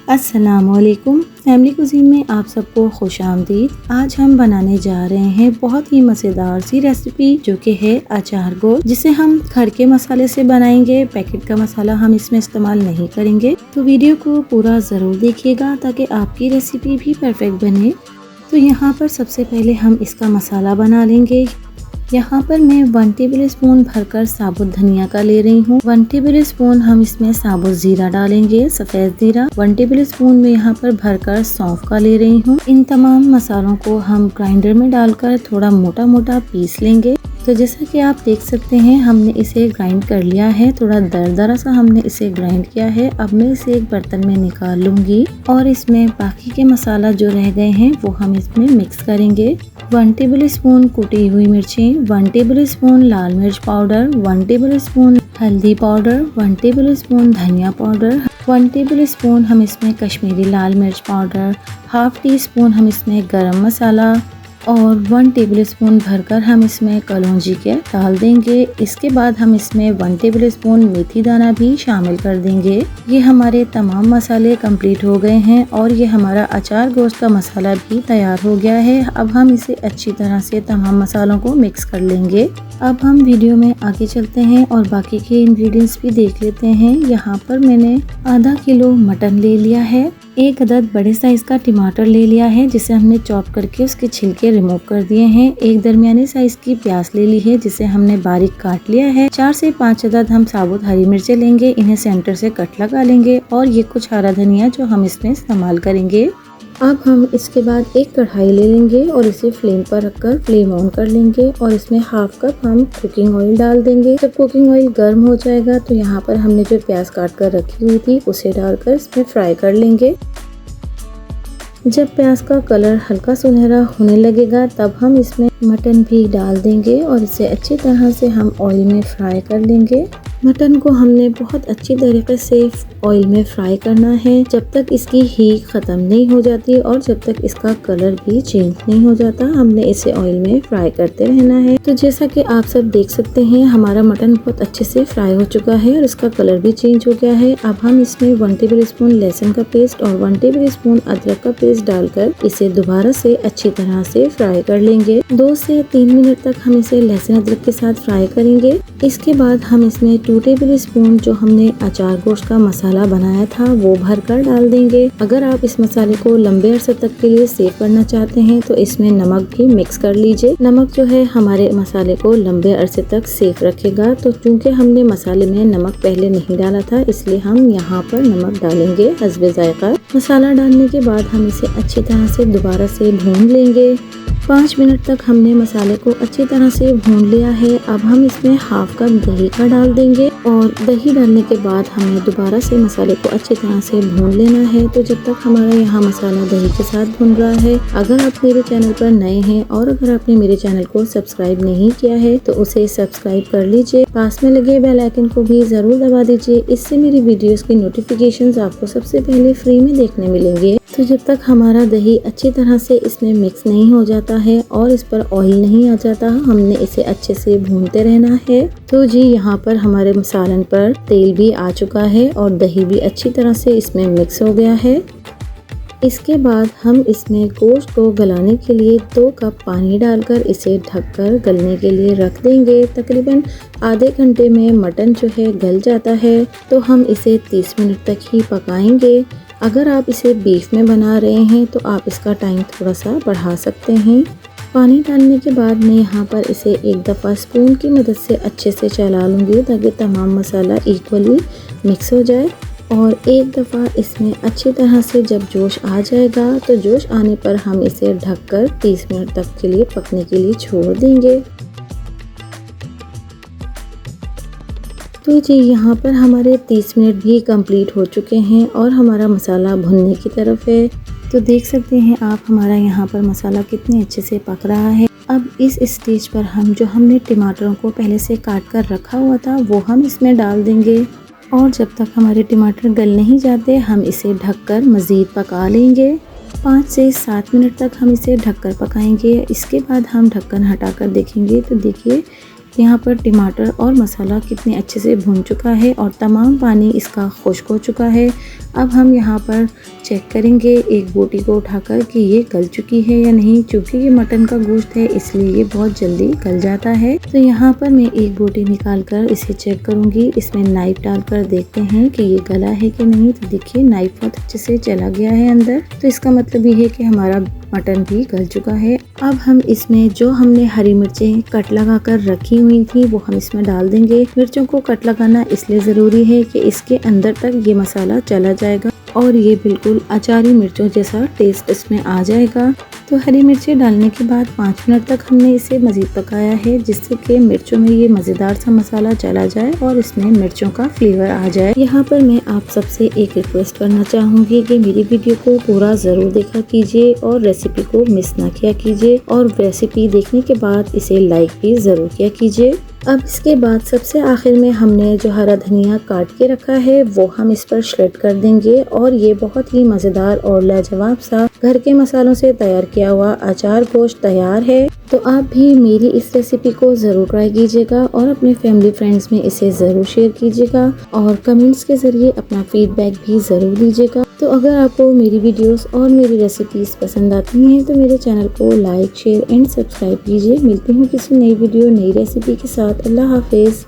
अस्सलामुअलैकुम। Family cuisine में आप सबको खुश आमदीद। आज हम बनाने जा रहे हैं बहुत ही मज़ेदार सी रेसिपी जो कि है अचार गोश्त, जिसे हम घर के मसाले से बनाएंगे। पैकेट का मसाला हम इसमें इस्तेमाल नहीं करेंगे। तो वीडियो को पूरा ज़रूर देखिएगा ताकि आपकी रेसिपी भी परफेक्ट बने। तो यहाँ पर सबसे पहले हम इसका मसाला बना लेंगे। यहाँ पर मैं 1 टेबल स्पून भरकर साबुत धनिया का ले रही हूँ। 1 टेबल स्पून हम इसमें साबुत जीरा डालेंगे, सफ़ेद जीरा। 1 टेबल स्पून में यहाँ पर भरकर सौंफ का ले रही हूँ। इन तमाम मसालों को हम ग्राइंडर में डालकर थोड़ा मोटा मोटा पीस लेंगे। तो जैसा कि आप देख सकते हैं हमने इसे ग्राइंड कर लिया है, थोड़ा दरदरा सा हमने इसे ग्राइंड किया है। अब मैं इसे एक बर्तन में निकाल लूँगी और इसमें बाकी के मसाला जो रह गए हैं वो हम इसमें मिक्स करेंगे। 1 टेबल स्पून कुटी हुई मिर्चें, 1 टेबल स्पून लाल मिर्च पाउडर, 1 टेबल स्पून हल्दी पाउडर, 1 टेबल स्पून धनिया पाउडर, 1 टेबल स्पून हम इसमें कश्मीरी लाल मिर्च पाउडर, हाफ टी स्पून हम इसमें गरम मसाला और 1 टेबल स्पून भरकर हम इसमें कलौंजी के डाल देंगे। इसके बाद हम इसमें 1 टेबल स्पून मेथी दाना भी शामिल कर देंगे। ये हमारे तमाम मसाले कंप्लीट हो गए हैं और ये हमारा अचार गोश्त का मसाला भी तैयार हो गया है। अब हम इसे अच्छी तरह से तमाम मसालों को मिक्स कर लेंगे। अब हम वीडियो में आगे चलते हैं और बाकी के इंग्रेडिएंट्स भी देख लेते हैं। यहाँ पर मैंने आधा किलो मटन ले लिया है, 1 अदद बड़े साइज का टमाटर ले लिया है जिसे हमने चॉप करके उसके छिलके रिमूव कर दिए हैं। 1 दरमियाने साइज की प्याज ले ली है जिसे हमने बारीक काट लिया है। 4 से 5 अदद हम साबुत हरी मिर्चें लेंगे, इन्हें सेंटर से कट लगा लेंगे और ये कुछ हरा धनिया जो हम इसमें इस्तेमाल करेंगे। अब हम इसके बाद एक कढ़ाई ले लेंगे और इसे फ्लेम पर रखकर फ्लेम ऑन कर लेंगे और इसमें हाफ कप हम कुकिंग ऑयल डाल देंगे। जब कुकिंग ऑयल गर्म हो जाएगा तो यहाँ पर हमने जो प्याज काट कर रखी हुई थी उसे डालकर इसमें फ्राई कर लेंगे। जब प्याज का कलर हल्का सुनहरा होने लगेगा तब हम इसमें मटन भी डाल देंगे और इसे अच्छी तरह से हम ऑयल में फ्राई कर लेंगे। मटन को हमने बहुत अच्छी तरीके से ऑयल में फ्राई करना है जब तक इसकी हीट ख़त्म नहीं हो जाती और जब तक इसका कलर भी चेंज नहीं हो जाता। हमने इसे ऑयल में फ्राई करते रहना है। तो जैसा कि आप सब देख सकते हैं हमारा मटन बहुत अच्छे से फ्राई हो चुका है और इसका कलर भी चेंज हो गया है। अब हम इसमें 1 टेबल स्पून लहसुन का पेस्ट और 1 टेबल स्पून अदरक का पेस्ट डालकर इसे दोबारा से अच्छी तरह से फ्राई कर लेंगे। 2 से 3 मिनट तक हम इसे लहसुन अदरक के साथ फ्राई करेंगे। इसके बाद हम इसमें 2 टेबल स्पून जो हमने अचार गोश्त का मसाला बनाया था वो भरकर डाल देंगे। अगर आप इस मसाले को लंबे अरसे तक के लिए सेव करना चाहते हैं तो इसमें नमक भी मिक्स कर लीजिए। नमक जो है हमारे मसाले को लंबे अरसे तक सेफ रखेगा। तो चूंकि हमने मसाले में नमक पहले नहीं डाला था इसलिए हम यहाँ पर नमक डालेंगे हस्बे जायका। मसाला डालने के बाद हम इसे अच्छी तरह से दोबारा से भून लेंगे। 5 मिनट तक हमने मसाले को अच्छी तरह से भून लिया है। अब हम इसमें हाफ कप दही का डाल देंगे और दही डालने के बाद हमें दोबारा से मसाले को अच्छी तरह से भून लेना है। तो जब तक हमारा यहाँ मसाला दही के साथ भून रहा है, अगर आप मेरे चैनल पर नए हैं और अगर आपने मेरे चैनल को सब्सक्राइब नहीं किया है तो उसे सब्सक्राइब कर लीजिए। पास में लगे बेल आइकन को भी जरूर दबा दीजिए, इससे मेरी वीडियोस की नोटिफिकेशंस आपको सबसे पहले फ्री में देखने मिलेंगे। तो जब तक हमारा दही अच्छी तरह से इसमें मिक्स नहीं हो जाता है और इस पर ऑयल नहीं आ जाता, हमने इसे अच्छे से भूनते रहना है। तो जी यहाँ पर हमारे मसालन पर तेल भी आ चुका है और दही भी अच्छी तरह से इसमें मिक्स हो गया है। इसके बाद हम इसमें गोश्त को गलाने के लिए 2 कप पानी डालकर इसे ढककर गलने के लिए रख देंगे। तकरीबन आधे घंटे में मटन जो है गल जाता है। तो हम इसे 30 मिनट तक ही पकाएंगे। अगर आप इसे बीफ में बना रहे हैं तो आप इसका टाइम थोड़ा सा बढ़ा सकते हैं। पानी डालने के बाद मैं यहाँ पर इसे एक दफ़ा स्पून की मदद से अच्छे से चला लूँगी ताकि तमाम मसाला इक्वली मिक्स हो जाए। और एक दफ़ा इसमें अच्छी तरह से जब जोश आ जाएगा तो जोश आने पर हम इसे ढककर 30 मिनट तक के लिए पकने के लिए छोड़ देंगे। तो जी यहाँ पर हमारे 30 मिनट भी कंप्लीट हो चुके हैं और हमारा मसाला भुनने की तरफ है। तो देख सकते हैं आप हमारा यहाँ पर मसाला कितने अच्छे से पक रहा है। अब इस स्टेज पर हम जो हमने टमाटरों को पहले से काट कर रखा हुआ था वो हम इसमें डाल देंगे और जब तक हमारे टमाटर गल नहीं जाते हम इसे ढककर मज़ीद पका लेंगे। 5 से 7 मिनट तक हम इसे ढककर पकाएंगे। इसके बाद हम ढक्कन हटाकर देखेंगे तो देखिए यहाँ पर टमाटर और मसाला कितने अच्छे से भून चुका है और तमाम पानी इसका खुश्क हो चुका है। अब हम यहाँ पर चेक करेंगे एक बोटी को उठाकर कि ये गल चुकी है या नहीं। चूँकि ये मटन का गोश्त है इसलिए ये बहुत जल्दी गल जाता है। तो यहाँ पर मैं एक बोटी निकाल कर इसे चेक करूँगी। इसमें नाइफ डालकर देखते हैं कि ये गला है कि नहीं। तो देखिए नाइफ बहुत अच्छे से चला गया है अंदर, तो इसका मतलब ये है कि हमारा मटन भी गल चुका है। अब हम इसमें जो हमने हरी मिर्चें कट लगा कर रखी हुई थी वो हम इसमें डाल देंगे। मिर्चों को कट लगाना इसलिए ज़रूरी है कि इसके अंदर तक ये मसाला चला जाएगा और ये बिल्कुल अचारी मिर्चों जैसा टेस्ट इसमें आ जाएगा। तो हरी मिर्चें डालने के बाद 5 मिनट तक हमने इसे मज़ीद पकाया है, जिससे कि मिर्चों में ये मज़ेदार सा मसाला चला जाए और इसमें मिर्चों का फ्लेवर आ जाए। यहाँ पर मैं आप सबसे एक रिक्वेस्ट करना चाहूँगी कि मेरी वीडियो को पूरा ज़रूर देखा कीजिए और रेसिपी को मिस ना किया कीजिए, और रेसिपी देखने के बाद इसे लाइक भी ज़रूर किया कीजिए। अब इसके बाद सबसे आखिर में हमने जो हरा धनिया काट के रखा है वो हम इस पर श्रेड कर देंगे और ये बहुत ही मज़ेदार और लाजवाब सा घर के मसालों से तैयार किया हुआ अचार गोश्त तैयार है। तो आप भी मेरी इस रेसिपी को ज़रूर ट्राई कीजिएगा और अपने फैमिली फ्रेंड्स में इसे ज़रूर शेयर कीजिएगा और कमेंट्स के ज़रिए अपना फीडबैक भी ज़रूर दीजिएगा। तो अगर आपको मेरी वीडियोस और मेरी रेसिपीज़ पसंद आती हैं तो मेरे चैनल को लाइक, शेयर एंड सब्सक्राइब कीजिए। मिलती हूँ किसी नई वीडियो नई रेसिपी के साथ। अल्लाह हाफिज़।